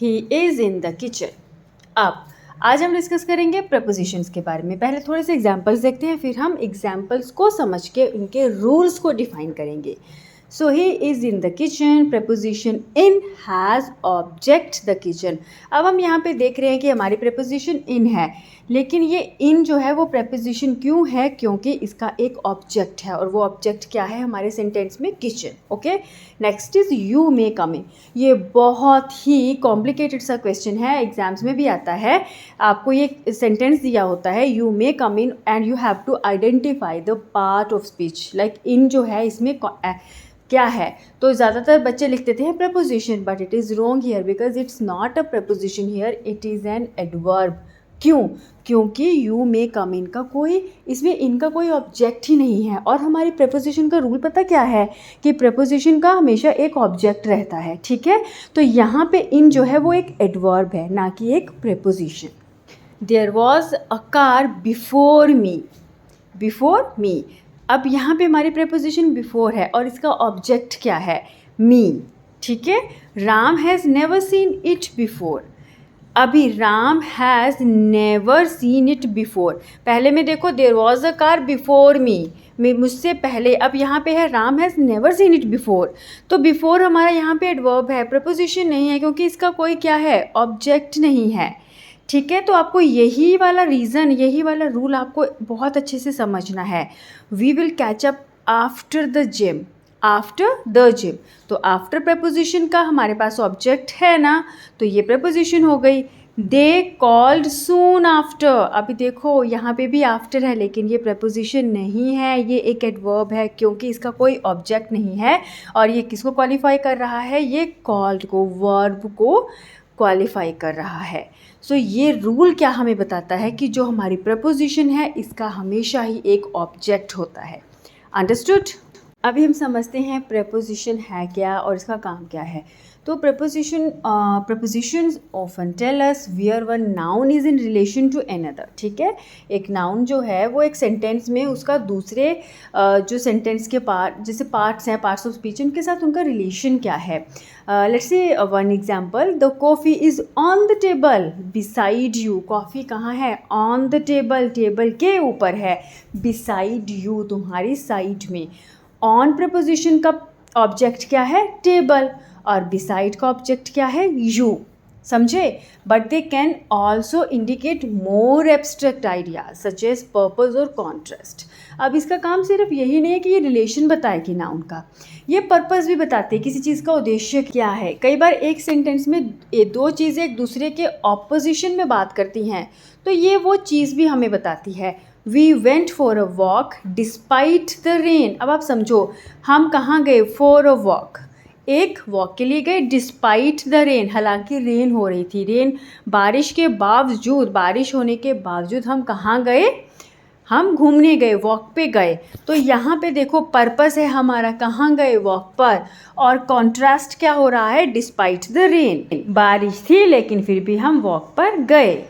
He is in the kitchen. अब आज हम डिस्कस करेंगे प्रपोजिशंस के बारे में। पहले थोड़े से एग्जांपल्स देखते हैं, फिर हम एग्जांपल्स को समझ के उनके रूल्स को डिफाइन करेंगे। So he is in the kitchen, preposition in has object the kitchen. अब हम यहाँ पे देख रहे हैं कि हमारी प्रपोजिशन इन है, लेकिन ये इन जो है वो प्रपोजिशन क्यों है? क्योंकि इसका एक ऑब्जेक्ट है, और वो ऑब्जेक्ट क्या है हमारे सेंटेंस में? Kitchen. Okay, next is you may come in. ये बहुत ही कॉम्प्लिकेटेड सा क्वेश्चन है, एग्जाम्स में भी आता है। आपको ये सेंटेंस दिया होता है, you may come in and you have to identify the part of speech. Like in जो है इसमें क्या है? तो ज़्यादातर बच्चे लिख देते हैं preposition, but it is wrong here because it's not a preposition here, it is an adverb. क्यों? क्योंकि यू मे कम इन का कोई, इसमें इनका कोई ऑब्जेक्ट ही नहीं है। और हमारी प्रपोजिशन का रूल पता क्या है? कि प्रपोजिशन का हमेशा एक ऑब्जेक्ट रहता है, ठीक है? तो यहाँ पे इन जो है वो एक एडवर्ब है, ना कि एक proposition. There was a car before me, before me. अब यहाँ पे हमारी प्रपोजिशन बिफोर है और इसका ऑब्जेक्ट क्या है? मी, ठीक है? Ram has never seen it before. अभी Ram has never seen it before, पहले में देखो there was a car before me, मुझसे पहले। अब यहाँ पे है Ram has never seen it before, तो बिफोर हमारा यहाँ पे एडवर्ब है, प्रपोजिशन नहीं है, क्योंकि इसका कोई क्या है? ऑब्जेक्ट नहीं है, ठीक है? तो आपको यही वाला रीज़न, यही वाला रूल आपको बहुत अच्छे से समझना है। We will catch up after the gym, after the gym. तो आफ्टर प्रपोजिशन का हमारे पास ऑब्जेक्ट है ना, तो ये प्रपोजिशन हो गई। दे कॉल्ड सून आफ्टर, अभी देखो यहाँ पे भी आफ्टर है, लेकिन ये प्रपोजिशन नहीं है, ये एक एडवर्ब है, क्योंकि इसका कोई ऑब्जेक्ट नहीं है। और ये किसको क्वालिफाई कर रहा है? ये कॉल्ड को, वर्ब को क्वालिफाई कर रहा है। सो ये रूल क्या हमें बताता है? कि जो हमारी प्रपोजिशन है इसका हमेशा ही एक ऑब्जेक्ट होता है। अंडरस्टूड? अभी हम समझते हैं प्रपोजिशन है क्या और इसका काम क्या है। तो propositions often tell us where one noun is in relation to another, ठीक है? एक नाउन जो है वो एक सेंटेंस में उसका दूसरे जो सेंटेंस के पार्ट, जैसे पार्ट्स हैं, पार्ट्स ऑफ स्पीच, उनके साथ उनका रिलेशन क्या है। Let's say one example, the coffee is on the table beside you. Coffee कहाँ है? ऑन द टेबल, टेबल के ऊपर है, बिसाइड यू, तुम्हारी साइड में। ऑन प्रपोजिशन का ऑब्जेक्ट क्या है? टेबल, और बिसाइड का ऑब्जेक्ट क्या है? यू, समझे? But they can also indicate more abstract ideas such as purpose और कॉन्ट्रास्ट। अब इसका काम सिर्फ यही नहीं है कि ये रिलेशन बताएगी नाउन का, ये पर्पज़ भी बताते हैं, किसी चीज़ का उद्देश्य क्या है। कई बार एक सेंटेंस में ये दो चीज़ें एक दूसरे के ऑपोजिशन में बात करती हैं, तो ये वो चीज़ भी हमें बताती है। We went for a walk despite the rain. अब आप समझो, हम कहाँ गए? फॉर अ वॉक, एक वॉक के लिए गए, डिस्पाइट द रेन, हालांकि रेन हो रही थी, रेन, बारिश के बावजूद, बारिश होने के बावजूद हम कहाँ गए? हम घूमने गए, वॉक पे गए। तो यहाँ पे देखो पर्पस है हमारा, कहाँ गए? वॉक पर। और कॉन्ट्रास्ट क्या हो रहा है? डिस्पाइट द रेन, बारिश थी लेकिन फिर भी हम वॉक पर गए।